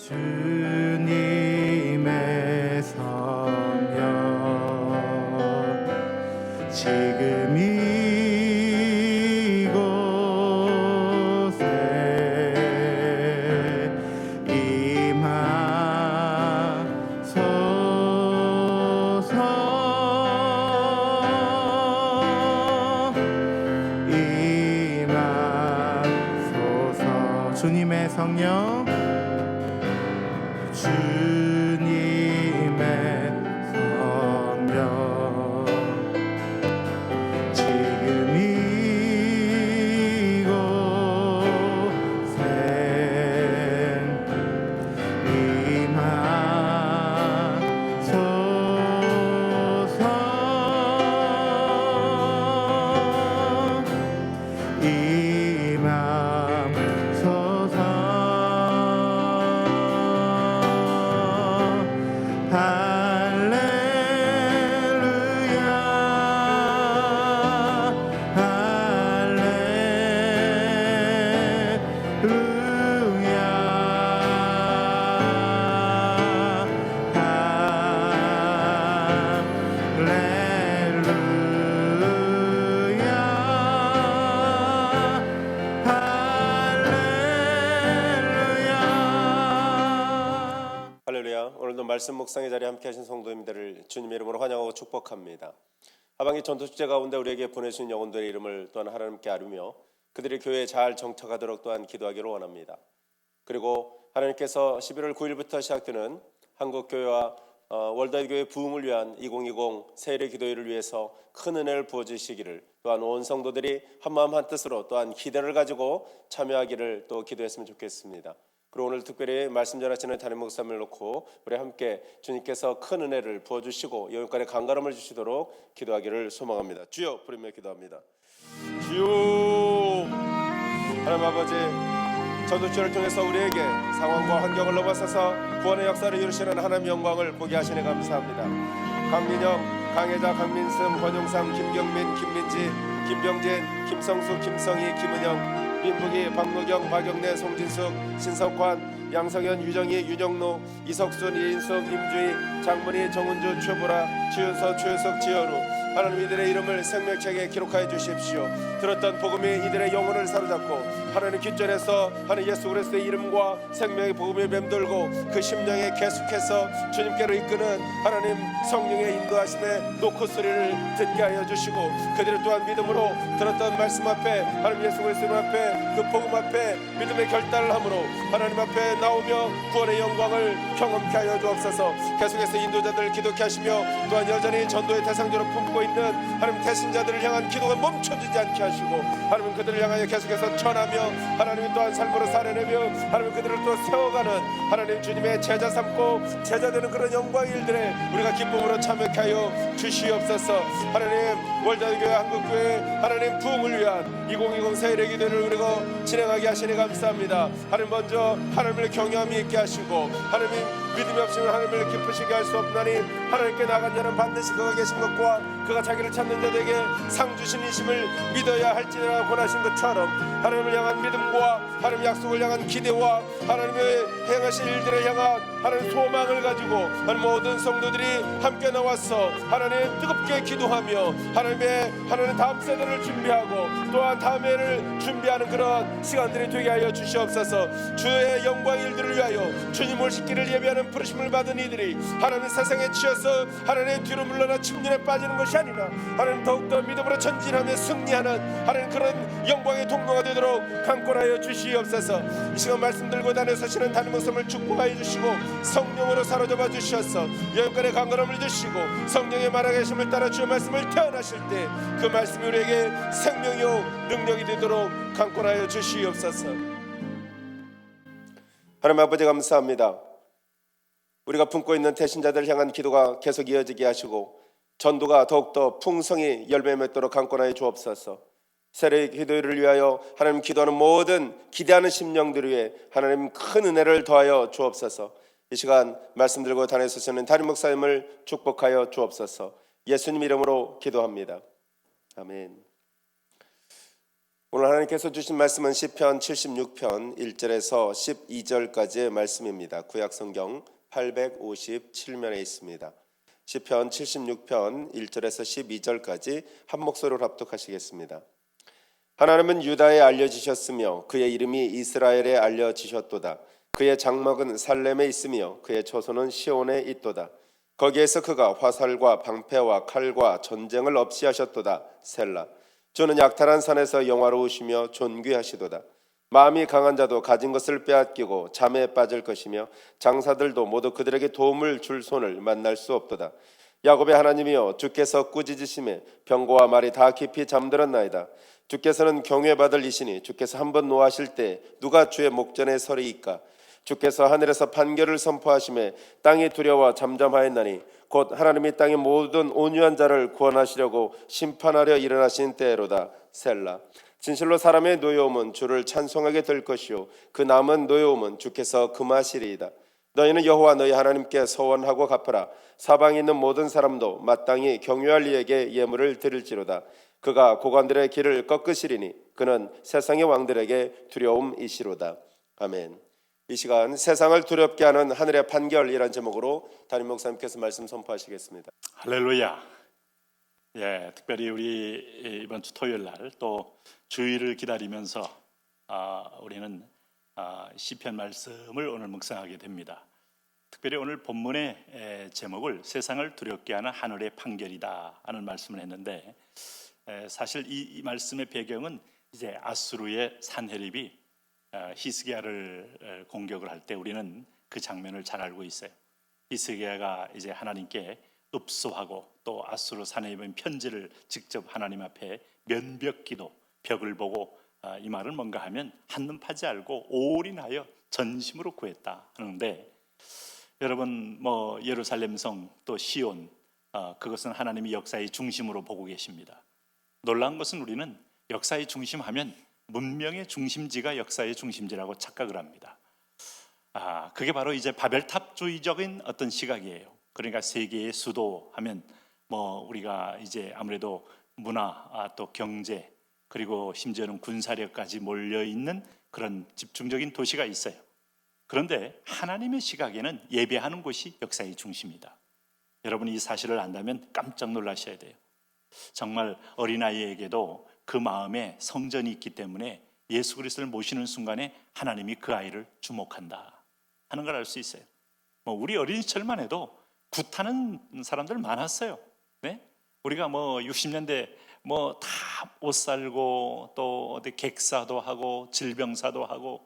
주님의 성령 지금 이곳에 임하소서. 주님의 성령 주님의 성령 지금 이곳에 임하소서. 할렐루야. 오늘도 말씀 묵상의 자리에 함께 하신 성도님들을 주님의 이름으로 환영하고 축복합니다. 하반기 전도축제 가운데 우리에게 보내주신 영혼들의 이름을 또한 하나님께 아뢰며 그들이 교회에 잘 정착하도록 또한 기도하기를 원합니다. 그리고 하나님께서 11월 9일부터 시작되는 한국교회와 월드와이드 부흥을 위한 2020 세일의 기도회를 위해서 큰 은혜를 부어주시기를, 또한 온 성도들이 한마음 한뜻으로 또한 기대를 가지고 참여하기를 또 기도했으면 좋겠습니다. 그리고 오늘 특별히 말씀 전하시는 담임 목사님을 놓고 우리 함께 주님께서 큰 은혜를 부어주시고 영육간의 강건함을 주시도록 기도하기를 소망합니다. 주여 부르며 기도합니다. 주여. 하나님 아버지, 전도주를 통해서 우리에게 상황과 환경을 넘어서서 구원의 역사를 이루시는 하나님의 영광을 보게 하시니 감사합니다. 강민영, 강혜자, 강민승, 권용상, 김경민, 김민지, 김병진, 김성수, 김성희, 김은영, 민북이, 박노경, 박영래, 송진숙, 신석환, 양성현, 유정희, 윤영노, 이석순, 이인숙, 임주희, 장문희, 정은주, 최보라, 최윤서, 최유석, 지현우, 하나님 이들의 이름을 생명책에 기록하여 주십시오. 들었던 복음이 이들의 영혼을 사로잡고 하나님 귓전에서 하나님 예수 그리스도의 이름과 생명의 복음을 맴돌고 그 심령에 계속해서 주님께로 이끄는 하나님 성령의 인도하심에 노크 소리를 듣게 하여 주시고, 그들을 또한 믿음으로 들었던 말씀 앞에 하나님 예수 그리스도 앞에 그 복음 앞에 믿음의 결단을 함으로 하나님 앞에 나오며 구원의 영광을 경험케 하여 주옵소서. 계속해서 인도자들을 기도케 하시며 또한 여전히 전도의 대상자로 품고 있는 하나님 대신자들을 향한 기도가 멈춰지지 않게 하시고, 하나님 그들을 향하여 계속해서 전하며 하나님 또한 삶으로 살아내며 하나님 그들을 또 세워가는 하나님 주님의 제자 삼고 제자 되는 그런 영광의 일들에 우리가 기쁨으로 참여케 하여 주시옵소서. 하나님 월드교회 한국교회 하나님 부흥을 위한 2020 세일의 기도를 우리가 진행하게 하시니 감사합니다. 하나님 먼저 하나님을 경외함이 있게 하시고, 하나님 믿음이 없이는 하나님을 기쁘시게 할 수 없나니 하나님께 나간 자는 반드시 그가 계신 것과 그가 자기를 찾는 자들에게 상 주신이심을 믿어야 할지라 권하신 것처럼 하나님을 향한 믿음과 하나님 약속을 향한 기대와 하나님의 행하실 일들을 향한 하나님 소망을 가지고 하나님 모든 성도들이 함께 나와서 하나님 뜨겁게 기도하며 하나님 다음 세대를 준비하고 또한 다음 해를 준비하는 그런 시간들이 되게 하여 주시옵소서. 주의 영광의 일들을 위하여 주님 오시기를 예비하는 부르심을 받은 이들이 하나님 세상에 치여서 하나님 뒤로 물러나 침륜에 빠지는 것이 아니라 하나님 더욱더 믿음으로 전진하며 승리하는 하나님 그런 영광의 동로가 되도록 강권하여 주시옵소서. 이 시간 말씀 들고 다녀 서시는 담임 목사님을 축복하여 주시고 성령으로 사로잡아 주셔서 영권의 강건함을 주시고 성령의 말하계심을 따라 주의 말씀을 태어나실 때 그 말씀이 우리에게 생명이요 능력이 되도록 강권하여 주시옵소서. 하나님 아버지 감사합니다. 우리가 품고 있는 대신자들을 향한 기도가 계속 이어지게 하시고 전도가 더욱더 풍성히 열매 맺도록 강권하여 주옵소서. 세례의 기도를 위하여 하나님 기도하는 모든 기대하는 심령들 위해 하나님 큰 은혜를 더하여 주옵소서. 이 시간 말씀 들고 다니시는 담임 목사님을 축복하여 주옵소서. 예수님 이름으로 기도합니다. 아멘. 오늘 하나님께서 주신 말씀은 시편 76편 1절에서 12절까지의 말씀입니다. 구약성경 857면에 있습니다. 시편 76편 1절에서 12절까지 한 목소리로 합독하시겠습니다. 하나님은 유다에 알려지셨으며 그의 이름이 이스라엘에 알려지셨도다. 그의 장막은 살렘에 있으며 그의 초소는 시온에 있도다. 거기에서 그가 화살과 방패와 칼과 전쟁을 없이 하셨도다. 셀라. 주는 약탈한 산에서 영화로우시며 존귀하시도다. 마음이 강한 자도 가진 것을 빼앗기고 잠에 빠질 것이며 장사들도 모두 그들에게 도움을 줄 손을 만날 수 없도다. 야곱의 하나님이여, 주께서 꾸짖으심에 병거와 말이 다 깊이 잠들었나이다. 주께서는 경외받을 이시니 주께서 한번 노하실 때 누가 주의 목전에 서리이까. 주께서 하늘에서 판결을 선포하심에 땅이 두려워 잠잠하였나니 곧 하나님이 땅의 모든 온유한 자를 구원하시려고 심판하려 일어나신 때로다. 셀라. 진실로 사람의 노여움은 주를 찬송하게 될 것이요 그 남은 노여움은 주께서 금하시리이다. 너희는 여호와 너희 하나님께 서원하고 갚으라. 사방에 있는 모든 사람도 마땅히 경유할 이에게 예물을 드릴지로다. 그가 고관들의 길을 꺾으시리니 그는 세상의 왕들에게 두려움이시로다. 아멘. 이 시간 세상을 두렵게 하는 하늘의 판결이라는 제목으로 담임 목사님께서 말씀 선포하시겠습니다. 할렐루야. 예, 특별히 우리 이번 주 토요일 날 또 주일을 기다리면서 우리는 시편 말씀을 오늘 묵상하게 됩니다. 특별히 오늘 본문의 제목을 세상을 두렵게 하는 하늘의 판결이다 하는 말씀을 했는데, 사실 이 말씀의 배경은 이제 아수르의 산헤립이 히스기야를 공격을 할 때 우리는 그 장면을 잘 알고 있어요. 히스기야가 이제 하나님께 읍소하고 또 아수르 산헤립의 편지를 직접 하나님 앞에 면벽기도, 벽을 보고 이 말은 뭔가 하면 한눈 파지 알고 올인하여 전심으로 구했다 하는데, 여러분 뭐 예루살렘 성 또 시온, 그것은 하나님이 역사의 중심으로 보고 계십니다. 놀라운 것은 우리는 역사의 중심하면 문명의 중심지가 역사의 중심지라고 착각을 합니다. 그게 바로 이제 바벨탑주의적인 어떤 시각이에요. 그러니까 세계의 수도 하면 뭐 우리가 이제 아무래도 문화, 또 경제, 그리고 심지어는 군사력까지 몰려 있는 그런 집중적인 도시가 있어요. 그런데 하나님의 시각에는 예배하는 곳이 역사의 중심이다. 여러분이 이 사실을 안다면 깜짝 놀라셔야 돼요. 정말 어린아이에게도 그 마음에 성전이 있기 때문에 예수 그리스도를 모시는 순간에 하나님이 그 아이를 주목한다 하는 걸 알 수 있어요. 뭐 우리 어린 시절만 해도 굿하는 사람들 많았어요. 네? 우리가 뭐 60년대 뭐 다 옷 살고 또 어디 객사도 하고 질병사도 하고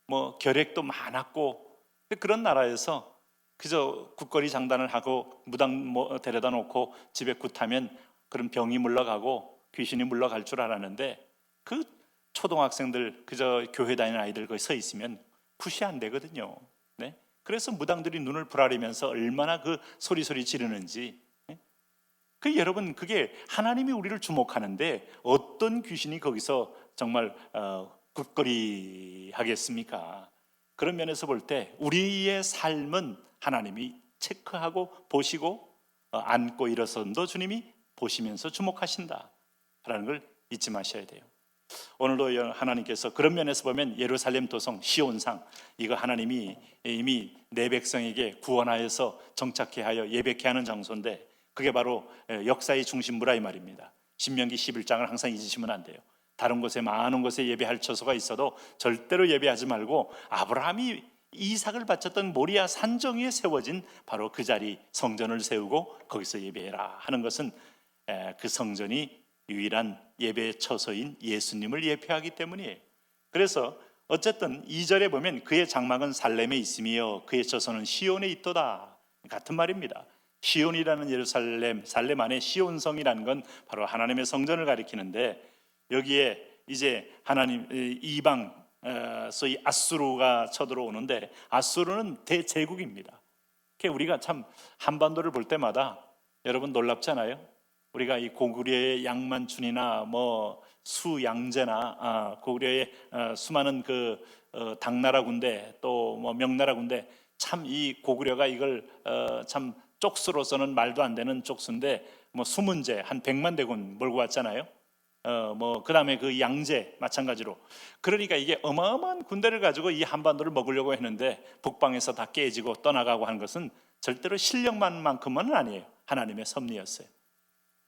뭐 결핵도 많았고, 그런 나라에서 그저 국거리 장단을 하고 무당 뭐 데려다 놓고 집에 굿하면 그런 병이 물러가고 귀신이 물러갈 줄 알았는데, 그 초등학생들 그저 교회 다니는 아이들 거기 서 있으면 굿이 안 되거든요. 네? 그래서 무당들이 눈을 부라리면서 얼마나 그 소리소리 지르는지. 여러분, 그게 하나님이 우리를 주목하는데 어떤 귀신이 거기서 정말 굿거리 하겠습니까? 그런 면에서 볼 때 우리의 삶은 하나님이 체크하고 보시고 앉고 일어선도 주님이 보시면서 주목하신다 라는 걸 잊지 마셔야 돼요. 오늘도 하나님께서 그런 면에서 보면 예루살렘 도성 시온상, 이거 하나님이 이미 내 백성에게 구원하여서 정착케 하여 예배케 하는 장소인데, 그게 바로 역사의 중심부라 이 말입니다. 신명기 11장을 항상 잊으시면 안 돼요. 다른 곳에 많은 곳에 예배할 처소가 있어도 절대로 예배하지 말고 아브라함이 이삭을 바쳤던 모리아 산정 위에 세워진 바로 그 자리 성전을 세우고 거기서 예배해라 하는 것은 그 성전이 유일한 예배의 처소인 예수님을 예표하기 때문이에요. 그래서 어쨌든 2절에 보면 그의 장막은 살렘에 있으며 그의 처소는 시온에 있도다, 같은 말입니다. 시온이라는 예루살렘, 살렘 안에 시온성이라는 건 바로 하나님의 성전을 가리키는데, 여기에 이제 하나님 이방, 소위 아수르가 쳐들어오는데, 아수르는 대제국입니다. 우리가 참 한반도를 볼 때마다 여러분 놀랍잖아요. 우리가 이 고구려의 양만춘이나 뭐 수양제나 고구려의 수많은 그 당나라 군대, 또 뭐 명나라 군대, 참 이 고구려가 이걸 참 쪽수로서는 말도 안 되는 쪽수인데 뭐 수문제 한 100만 대군 몰고 왔잖아요. 그다음에 그 양제 마찬가지로. 그러니까 이게 어마어마한 군대를 가지고 이 한반도를 먹으려고 했는데 북방에서 다 깨지고 떠나가고 하는 것은 절대로 실력만큼은 아니에요. 하나님의 섭리였어요.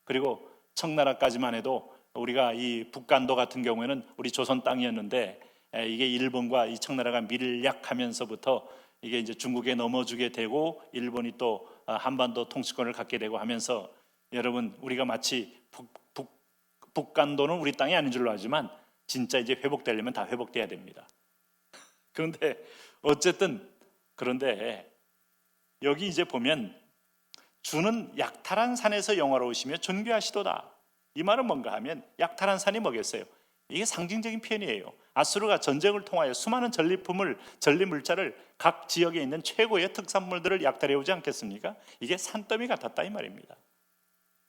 그리고 청나라까지만 해도 우리가 이 북간도 같은 경우에는 우리 조선 땅이었는데 이게 일본과 이 청나라가 밀약하면서부터 이게 이제 중국에 넘어주게 되고 일본이 또 한반도 통치권을 갖게 되고 하면서 여러분 우리가 마치 북간도는 우리 땅이 아닌 줄로 알지만 진짜 이제 회복되려면 다 회복돼야 됩니다. 그런데 어쨌든 그런데 여기 이제 보면 주는 약탈한 산에서 영화로우시며 존귀하시도다. 이 말은 뭔가 하면 약탈한 산이 뭐겠어요? 이게 상징적인 표현이에요. 아수르가 전쟁을 통하여 수많은 전리물자를 각 지역에 있는 최고의 특산물들을 약탈해 오지 않겠습니까? 이게 산더미 같았다 이 말입니다.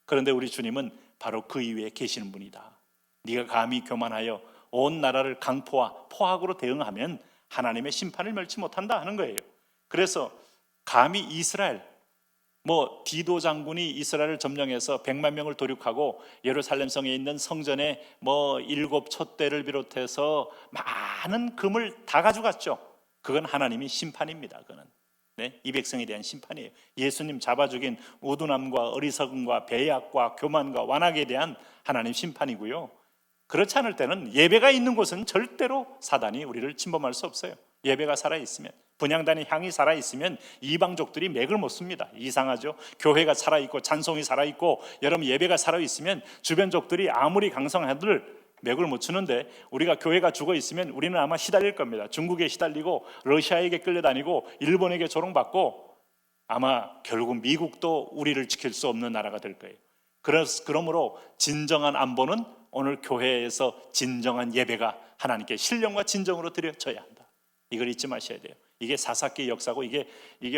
그런데 우리 주님은 바로 그 이외에 계시는 분이다. 네가 감히 교만하여 온 나라를 강포와 포악으로 대응하면 하나님의 심판을 멸치 못한다 하는 거예요. 그래서 감히 이스라엘 디도 장군이 이스라엘을 점령해서 100만 명을 도륙하고 예루살렘 성에 있는 성전에 7 촛대를 비롯해서 많은 금을 다 가져갔죠. 그건 하나님이 심판입니다. 그거는 이 백성에 대한 심판이에요. 예수님 잡아 죽인 우둔함과 어리석음과 배약과 교만과 완악에 대한 하나님 심판이고요. 그렇지 않을 때는 예배가 있는 곳은 절대로 사단이 우리를 침범할 수 없어요. 예배가 살아있으면, 분향단의 향이 살아있으면 이방족들이 맥을 못 씁니다. 이상하죠? 교회가 살아있고 찬송이 살아있고 여러분 예배가 살아있으면 주변족들이 아무리 강성하들 맥을 못 추는데 우리가 교회가 죽어있으면 우리는 아마 시달릴 겁니다. 중국에 시달리고 러시아에게 끌려다니고 일본에게 조롱받고 아마 결국 미국도 우리를 지킬 수 없는 나라가 될 거예요. 그러므로 진정한 안보는 오늘 교회에서 진정한 예배가 하나님께 신령과 진정으로 드려져야 한다. 이걸 잊지 마셔야 돼요. 이게 사사기의 역사고 이게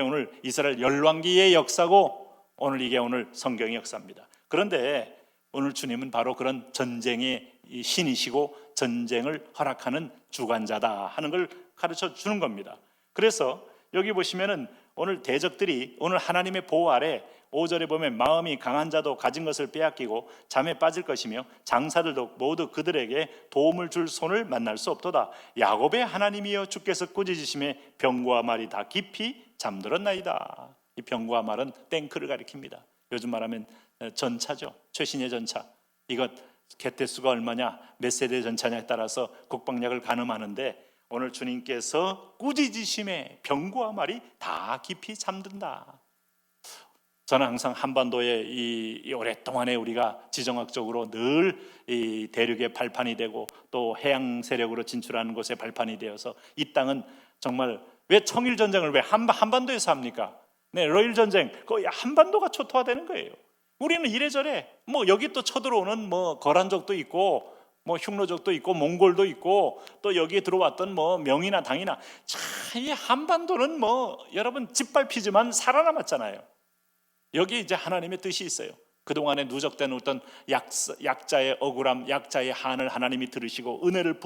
오늘 이스라엘 열왕기의 역사고 오늘 이게 오늘 성경의 역사입니다. 그런데 오늘 주님은 바로 그런 전쟁의 신이시고 전쟁을 허락하는 주관자다 하는 걸 가르쳐 주는 겁니다. 그래서 여기 보시면은 오늘 대적들이 오늘 하나님의 보호 아래 5절에 보면 마음이 강한 자도 가진 것을 빼앗기고 잠에 빠질 것이며 장사들도 모두 그들에게 도움을 줄 손을 만날 수 없도다. 야곱의 하나님이여 주께서 꾸짖으심에 병과 말이 다 깊이 잠들었나이다. 이 병과 말은 탱크를 가리킵니다. 요즘 말하면 전차죠. 최신의 전차. 이것 개태수가 얼마냐 몇 세대 전차냐에 따라서 국방력을 가늠하는데 오늘 주님께서 꾸짖으심에 병과 말이 다 깊이 잠든다. 저는 항상 한반도에 이 오랫동안에 우리가 지정학적으로 늘 이 대륙의 발판이 되고 또 해양 세력으로 진출하는 곳에 발판이 되어서 이 땅은 정말 왜 청일 전쟁을 왜 한반도에서 합니까? 러일 전쟁 거의 한반도가 초토화되는 거예요. 우리는 이래저래 여기 또 쳐들어오는 거란족도 있고 흉노족도 있고 몽골도 있고 또 여기에 들어왔던 명이나 당이나 이 한반도는 여러분 짓밟히지만 살아남았잖아요. 여기 이제 하나님의 뜻이 있어요. 그동안에 누적된 어떤 약자의 억울함, 약자의 한을 하나님이 들으시고 은혜를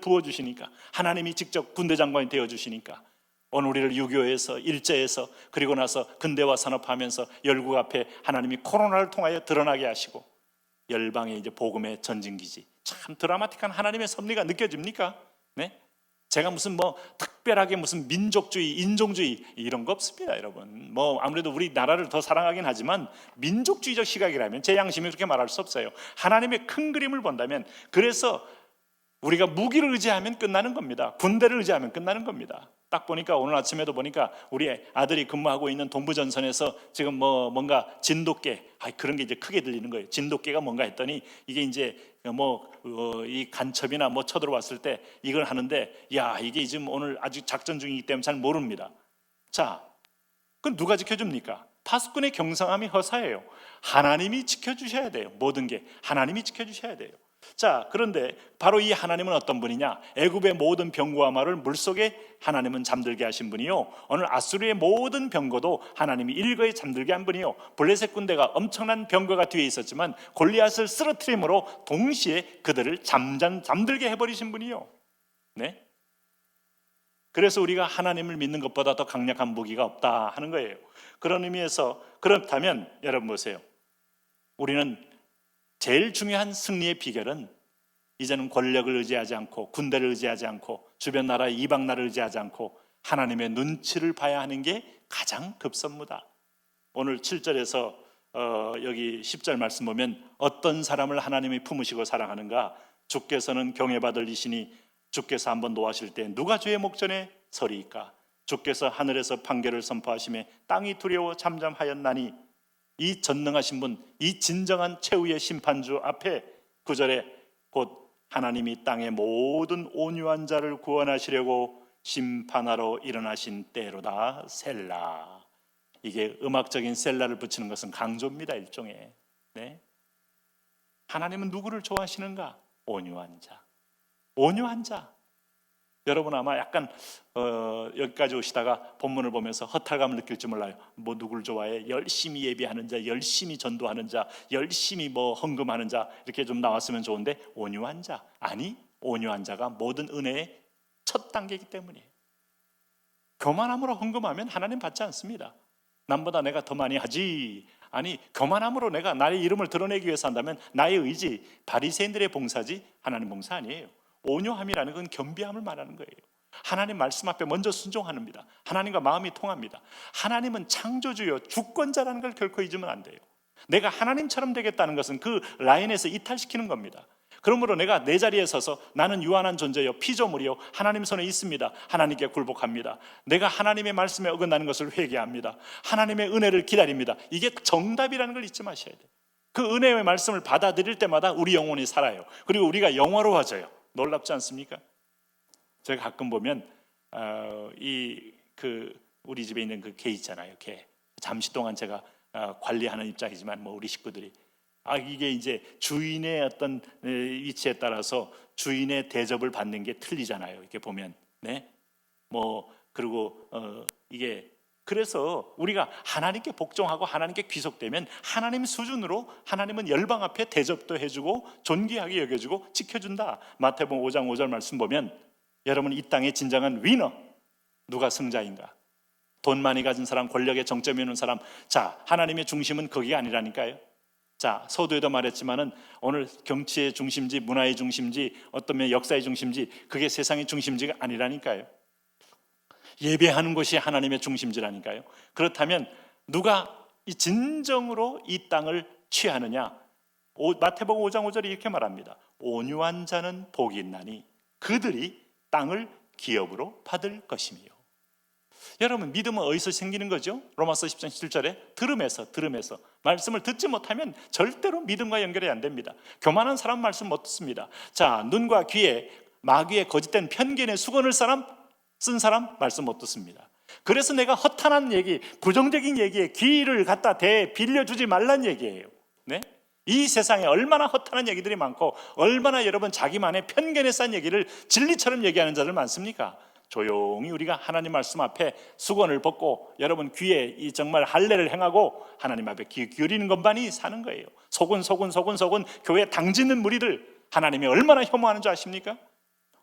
부어주시니까 하나님이 직접 군대장관이 되어주시니까 오늘 우리를 유교에서 일제에서 그리고 나서 근대화 산업하면서 열국 앞에 하나님이 코로나를 통하여 드러나게 하시고 열방의 이제 복음의 전진기지. 참 드라마틱한 하나님의 섭리가 느껴집니까? 네? 제가 무슨 특별하게 무슨 민족주의, 인종주의 이런 거 없습니다, 여러분. 아무래도 우리 나라를 더 사랑하긴 하지만 민족주의적 시각이라면 제 양심이 그렇게 말할 수 없어요. 하나님의 큰 그림을 본다면 그래서 우리가 무기를 의지하면 끝나는 겁니다. 군대를 의지하면 끝나는 겁니다. 딱 보니까 오늘 아침에도 보니까 우리 아들이 근무하고 있는 동부전선에서 지금 뭔가 진돗개 그런 게 이제 크게 들리는 거예요. 진돗개가 뭔가 했더니 이게 이제 이 간첩이나 쳐들어왔을 때 이걸 하는데 이게 지금 오늘 아직 작전 중이기 때문에 잘 모릅니다. 자, 그럼 누가 지켜줍니까? 파수꾼의 경성함이 허사예요. 하나님이 지켜주셔야 돼요. 모든 게 하나님이 지켜주셔야 돼요. 자, 그런데 바로 이 하나님은 어떤 분이냐? 애굽의 모든 병거와 말을 물속에 하나님은 잠들게 하신 분이요, 오늘 아수르의 모든 병거도 하나님이 일거에 잠들게 한 분이요, 블레셋 군대가 엄청난 병거가 뒤에 있었지만 골리앗을 쓰러뜨림으로 동시에 그들을 잠들게 해버리신 분이요. 네? 그래서 우리가 하나님을 믿는 것보다 더 강력한 무기가 없다 하는 거예요. 그런 의미에서 그렇다면 여러분 보세요. 우리는 제일 중요한 승리의 비결은 이제는 권력을 의지하지 않고 군대를 의지하지 않고 주변 나라 이방 나라를 의지하지 않고 하나님의 눈치를 봐야 하는 게 가장 급선무다. 오늘 7절에서 여기 10절 말씀 보면 어떤 사람을 하나님이 품으시고 사랑하는가? 주께서는 경외받을 이시니 주께서 한번 노하실 때 누가 주의 목전에 서리이까? 주께서 하늘에서 판결을 선포하시매 땅이 두려워 잠잠하였나니. 이 전능하신 분, 이 진정한 최후의 심판주 앞에 9절에 곧 하나님이 땅의 모든 온유한 자를 구원하시려고 심판하러 일어나신 때로다. 셀라. 이게 음악적인 셀라를 붙이는 것은 강조입니다. 일종의. 네? 하나님은 누구를 좋아하시는가? 온유한 자. 온유한 자. 여러분 아마 약간 여기까지 오시다가 본문을 보면서 허탈감을 느낄지 몰라요. 뭐 누구를 좋아해? 열심히 예배하는 자, 열심히 전도하는 자, 열심히 뭐 헌금하는 자, 이렇게 좀 나왔으면 좋은데 온유한 자. 아니, 온유한 자가 모든 은혜의 첫 단계이기 때문이에요. 교만함으로 헌금하면 하나님 받지 않습니다. 남보다 내가 더 많이 하지. 아니, 교만함으로 내가 나의 이름을 드러내기 위해서 한다면 나의 의지, 바리새인들의 봉사지 하나님 봉사 아니에요. 온유함이라는 건 겸비함을 말하는 거예요. 하나님 말씀 앞에 먼저 순종합니다. 하나님과 마음이 통합니다. 하나님은 창조주요 주권자라는 걸 결코 잊으면 안 돼요. 내가 하나님처럼 되겠다는 것은 그 라인에서 이탈시키는 겁니다. 그러므로 내가 내 자리에 서서 나는 유한한 존재요 피조물이요 하나님 손에 있습니다. 하나님께 굴복합니다. 내가 하나님의 말씀에 어긋나는 것을 회개합니다. 하나님의 은혜를 기다립니다. 이게 정답이라는 걸 잊지 마셔야 돼요. 그 은혜의 말씀을 받아들일 때마다 우리 영혼이 살아요. 그리고 우리가 영화로워져요. 놀랍지 않습니까? 제가 가끔 보면 우리 집에 있는 그 개 있잖아요. 개. 잠시 동안 제가 관리하는 입장이지만 뭐 우리 식구들이 이게 이제 주인의 어떤 위치에 따라서 주인의 대접을 받는 게 틀리잖아요. 이렇게 보면 네. 뭐 그리고 이게 그래서 우리가 하나님께 복종하고 하나님께 귀속되면 하나님 수준으로 하나님은 열방 앞에 대접도 해주고 존귀하게 여겨주고 지켜준다. 마태복음 5장 5절 말씀 보면 여러분 이 땅의 진정한 위너 누가 승자인가? 돈 많이 가진 사람, 권력의 정점에 있는 사람. 자, 하나님의 중심은 거기가 아니라니까요. 자, 서두에도 말했지만은 오늘 정치의 중심지, 문화의 중심지, 어떤 면 역사의 중심지, 그게 세상의 중심지가 아니라니까요. 예배하는 것이 하나님의 중심지라니까요. 그렇다면 누가 이 진정으로 이 땅을 취하느냐? 마태복음 5장 5절이 이렇게 말합니다. 온유한 자는 복이 있나니 그들이 땅을 기업으로 받을 것이며. 여러분 믿음은 어디서 생기는 거죠? 로마서 10장 7절에 들음에서 말씀을 듣지 못하면 절대로 믿음과 연결이 안 됩니다. 교만한 사람 말씀 못 듣습니다. 자, 눈과 귀에 마귀의 거짓된 편견의 수건을 쓴 사람 말씀 못 듣습니다. 그래서 내가 허탄한 얘기, 부정적인 얘기에 귀를 갖다 빌려주지 말란 얘기예요. 네? 이 세상에 얼마나 허탄한 얘기들이 많고 얼마나 여러분 자기만의 편견에 싼 얘기를 진리처럼 얘기하는 자들 많습니까? 조용히 우리가 하나님 말씀 앞에 수건을 벗고 여러분 귀에 이 정말 할례를 행하고 하나님 앞에 귀 기울이는 것만이 사는 거예요. 속은 교회 당짓는 무리들 하나님이 얼마나 혐오하는 줄 아십니까?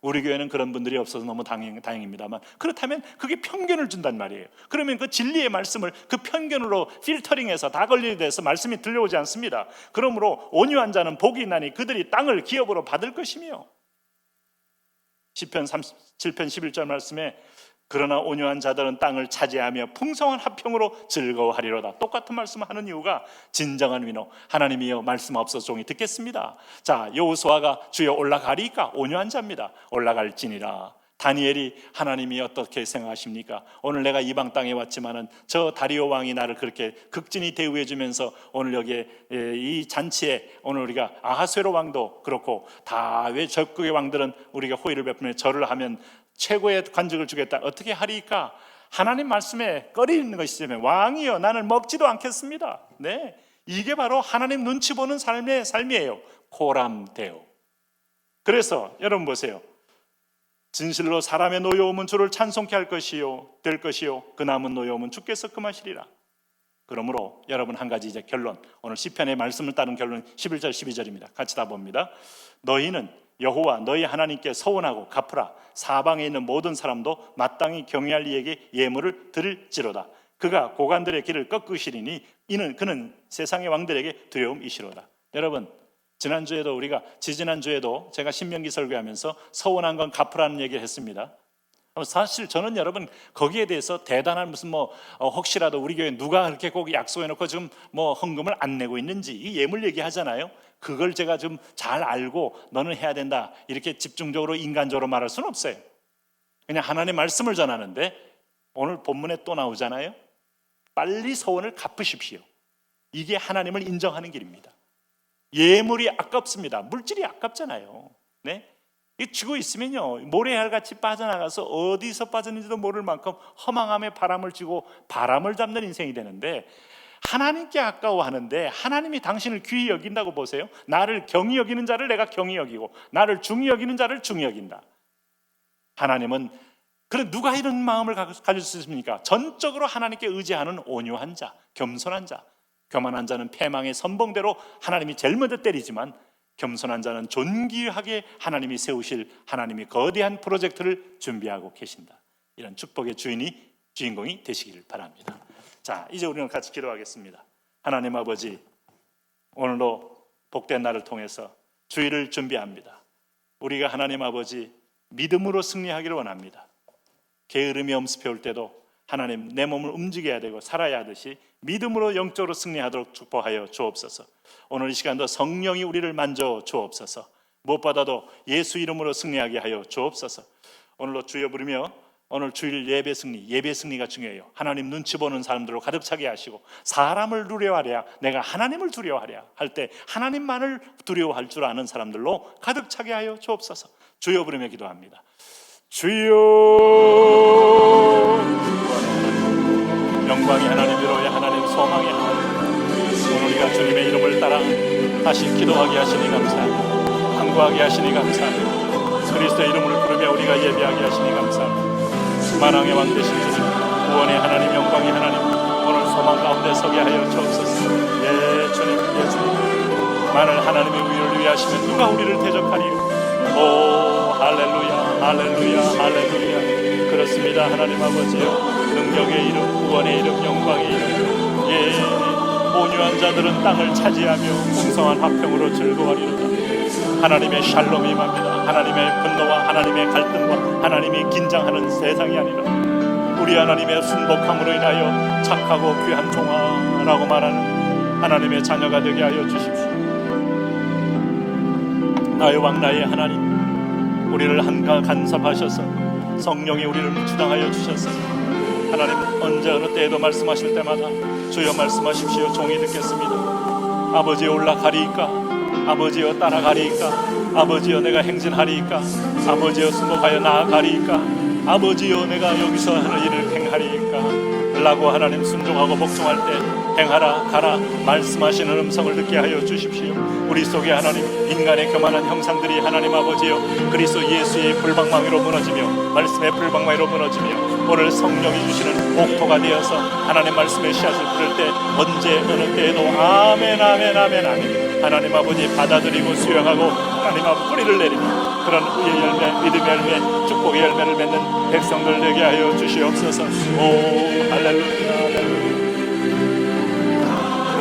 우리 교회는 그런 분들이 없어서 너무 다행입니다만 그렇다면 그게 편견을 준단 말이에요. 그러면 그 진리의 말씀을 그 편견으로 필터링해서 다 걸리게 돼서 말씀이 들려오지 않습니다. 그러므로 온유한 자는 복이 있나니 그들이 땅을 기업으로 받을 것이며. 시편 37편 11절 말씀에 그러나 온유한 자들은 땅을 차지하며 풍성한 화평으로 즐거워하리로다. 똑같은 말씀을 하는 이유가 진정한 위로 하나님이여 말씀 없어서 종이 듣겠습니다. 자, 여호수아가 주여 올라가리까 온유한 자입니다. 올라갈지니라. 다니엘이 하나님이 어떻게 생각하십니까? 오늘 내가 이방 땅에 왔지만은 저 다리오 왕이 나를 그렇게 극진히 대우해 주면서 오늘 여기에 이 잔치에 오늘 우리가 아하스웨로 왕도 그렇고 다 왜 적국의 왕들은 우리가 호의를 베푸며 절을 하면 최고의 관직을 주겠다. 어떻게 하리까? 하나님 말씀에 꺼리는 것이라면 왕이여 나를 먹지도 않겠습니다. 네, 이게 바로 하나님 눈치 보는 삶이에요. 코람데오. 그래서 여러분 보세요. 진실로 사람의 노여움은 주를 찬송케 할 것이요 될 것이요 그 남은 노여움은 주께서 금하시리라. 그러므로 여러분 한 가지 이제 결론, 오늘 시편의 말씀을 따른 결론 11절 12절입니다. 같이 다 봅니다. 너희는 여호와 너희 하나님께 서원하고 갚으라. 사방에 있는 모든 사람도 마땅히 경외할 이에게 예물을 드릴지로다. 그가 고관들의 길을 꺾으시리니 그는 세상의 왕들에게 두려움이시로다. 여러분 지지난주에도 제가 신명기 설교하면서 서운한 건 갚으라는 얘기를 했습니다. 사실 저는 여러분 거기에 대해서 대단한 무슨 혹시라도 우리 교회 누가 그렇게 꼭 약속해놓고 지금 헌금을 안 내고 있는지 이 예물 얘기하잖아요. 그걸 제가 좀 잘 알고 너는 해야 된다 이렇게 집중적으로 인간적으로 말할 수는 없어요. 그냥 하나님의 말씀을 전하는데 오늘 본문에 또 나오잖아요. 빨리 서원을 갚으십시오. 이게 하나님을 인정하는 길입니다. 예물이 아깝습니다. 물질이 아깝잖아요. 네? 이 쥐고 있으면요 모래알같이 빠져나가서 어디서 빠졌는지도 모를 만큼 허망함에 바람을 쥐고 바람을 잡는 인생이 되는데, 하나님께 아까워하는데 하나님이 당신을 귀히 여긴다고 보세요. 나를 경히 여기는 자를 내가 경히 여기고 나를 중히 여기는 자를 중히 여긴다. 하나님은 그럼 누가 이런 마음을 가질 수 있습니까? 전적으로 하나님께 의지하는 온유한 자, 겸손한 자. 교만한 자는 패망의 선봉대로 하나님이 제일 먼저 때리지만, 겸손한 자는 존귀하게 하나님이 세우실 하나님이 거대한 프로젝트를 준비하고 계신다. 이런 축복의 주인공이 되시기를 바랍니다. 자, 이제 우리는 같이 기도하겠습니다. 하나님 아버지, 오늘도 복된 날을 통해서 주일을 준비합니다. 우리가 하나님 아버지 믿음으로 승리하기를 원합니다. 게으름이 엄습해올 때도 하나님 내 몸을 움직여야 되고 살아야 하듯이 믿음으로 영적으로 승리하도록 축복하여 주옵소서. 오늘 이 시간도 성령이 우리를 만져 주옵소서. 무엇보다도 예수 이름으로 승리하게 하여 주옵소서. 오늘로 주여 부르며 오늘 주일 예배 승리가 중요해요. 하나님 눈치 보는 사람들로 가득 차게 하시고, 사람을 두려워하랴 내가 하나님을 두려워하랴 할 때 하나님만을 두려워할 줄 아는 사람들로 가득 차게 하여 주옵소서. 주여 부르며 기도합니다. 주여, 영광의 하나님, 위로의 하나님, 소망의 하나님, 오늘 우리가 주님의 이름을 따라 다시 기도하게 하시니 감사합니다. 간구하게 하시니 감사합니다. 그리스도의 이름을 부르며 우리가 예배하게 하시니 감사합니다. 만왕의 왕 되신 주님, 구원의 하나님, 영광의 하나님, 오늘 소망 가운데 서게 하여 주옵소서. 예 주님, 예 주님, 만일 하나님의 의를 위하시면 누가 우리를 대적하리요? 오 할렐루야, 할렐루야, 할렐루야. 그렇습니다. 하나님 아버지요, 능력의 이름, 구원의 이름, 영광의 이름, 예, 온유한 자들은 땅을 차지하며 풍성한 화평으로 즐거워하리로다. 하나님의 샬롬이 임합니다. 하나님의 분노와 하나님의 갈등과 하나님이 긴장하는 세상이 아니라 우리 하나님의 순복함으로 인하여 착하고 귀한 종아라고 말하는 하나님의 자녀가 되게 하여 주십시오. 나의 왕 나의 하나님, 우리를 간섭하셔서 성령이 우리를 주장하여 주셔서 하나님 언제 어느 때에도 말씀하실 때마다 주여 말씀하십시오. 종이 듣겠습니다. 아버지여 올라가리이까, 아버지여 따라가리이까, 아버지여 내가 행진하리이까, 아버지여 순복하여 나아가리이까, 아버지여 내가 여기서 하는 일을 행하리이까 라고 하나님 순종하고 복종할 때 행하라 가라 말씀하시는 음성을 듣게 하여 주십시오. 우리 속에 하나님 인간의 교만한 형상들이 하나님 아버지여 그리스도 예수의 불방망이로 무너지며 말씀의 불방망이로 무너지며 오늘 성령이 주시는 옥토가 되어서 하나님 말씀의 씨앗을 뿌릴 때 언제 어느 때에도 아멘 아멘 아멘 아멘 하나님 아버지 받아들이고 수용하고 하나님 아버지 뿌리를 내리는 그런 의의 열매, 믿음의 열매, 축복의 열매를 맺는 백성들 되게 하여 주시옵소서. 오 할렐루야, 할렐루야.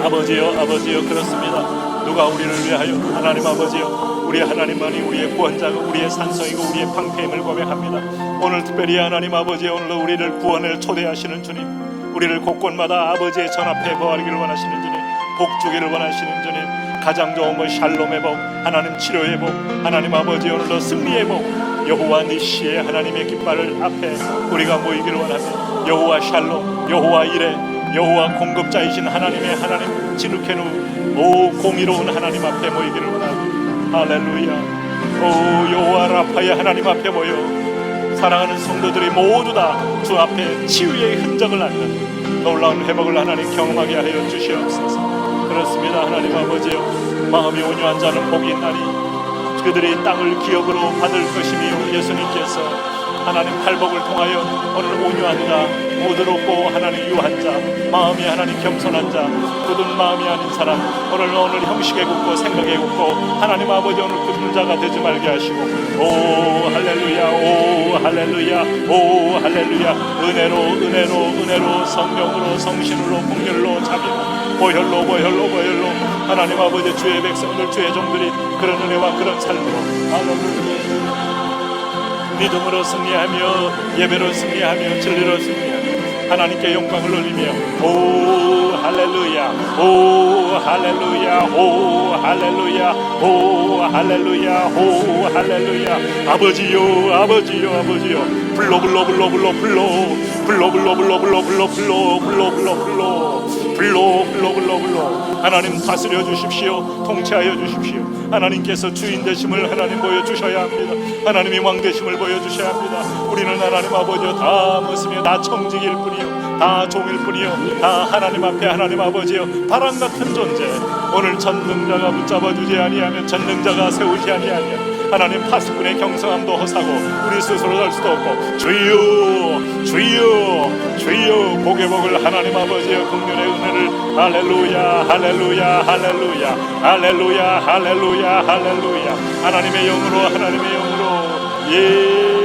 아버지여 그렇습니다. 누가 우리를 위하여, 하나님 아버지여 우리 하나님만이 우리의 구원자고 우리의 산성이고 우리의 방패임을 고백합니다. 오늘 특별히 하나님 아버지 오늘도 우리를 구원을 초대하시는 주님, 우리를 곳곳마다 아버지의 전 앞에 거하기를 원하시는 주님, 복 주기를 원하시는 주님, 가장 좋은 것 샬롬의 복, 하나님 치료의 복, 하나님 아버지 오늘도 승리의 복, 여호와 니시의 하나님의 깃발을 앞에 우리가 모이기를 원합니다. 여호와 샬롬, 여호와 이레, 여호와 공급자이신 하나님의 하나님 지누케누, 오 공의로운 하나님 앞에 모이기를 원합니다. 할렐루야. 오 여호와 라파의 하나님 앞에 모여 사랑하는 성도들이 모두 다 주 앞에 치유의 흔적을 낳는 놀라운 회복을 하나님 경험하게 하여 주시옵소서. 그렇습니다. 하나님 아버지여 마음이 온유한 자는 복이 있나니 그들이 땅을 기업으로 받을 것이며 예수님께서 하나님 팔복을 통하여 오늘 온유한 자, 부드럽고 하나님 유한 자, 마음이 하나님 겸손한 자, 굳은 마음이 아닌 사람 오늘 형식에 굳고 생각에 굳고 하나님 아버지 오늘 굳은 자가 되지 말게 하시고 오 할렐루야, 오 할렐루야, 오 할렐루야. 은혜로 성령으로 성신으로 긍휼로 자비로 보혈로 하나님 아버지 주의 백성들 주의 종들이 그런 은혜와 그런 삶으로 할렐루야 믿음으로 승리하며 예배로 승리하며 진리로 승리하며 하나님께 영광을 올리며 오 할렐루야 오 할렐루야 오 할렐루야 오 할렐루야 오 할렐루야 아버지요 불러 하나님 다스려 주십시오. 통치하여 주십시오. 하나님께서 주인 되심을 하나님 보여주셔야 합니다. 하나님이 왕 되심을 보여주셔야 합니다. 우리는 하나님 아버지요 다 무엇이며 다 청직일 뿐이요 다 종일 뿐이요 다 하나님 앞에 하나님 아버지요 바람 같은 존재. 오늘 전능자가 붙잡아 주지 아니하면 전능자가 세우지 아니하면 하나님 파수꾼의 경성함도 허사고 우리 스스로 살 수도 없고 주여 복의 복을 하나님 아버지의 긍휼의 은혜를 할렐루야 하나님의 영으로 예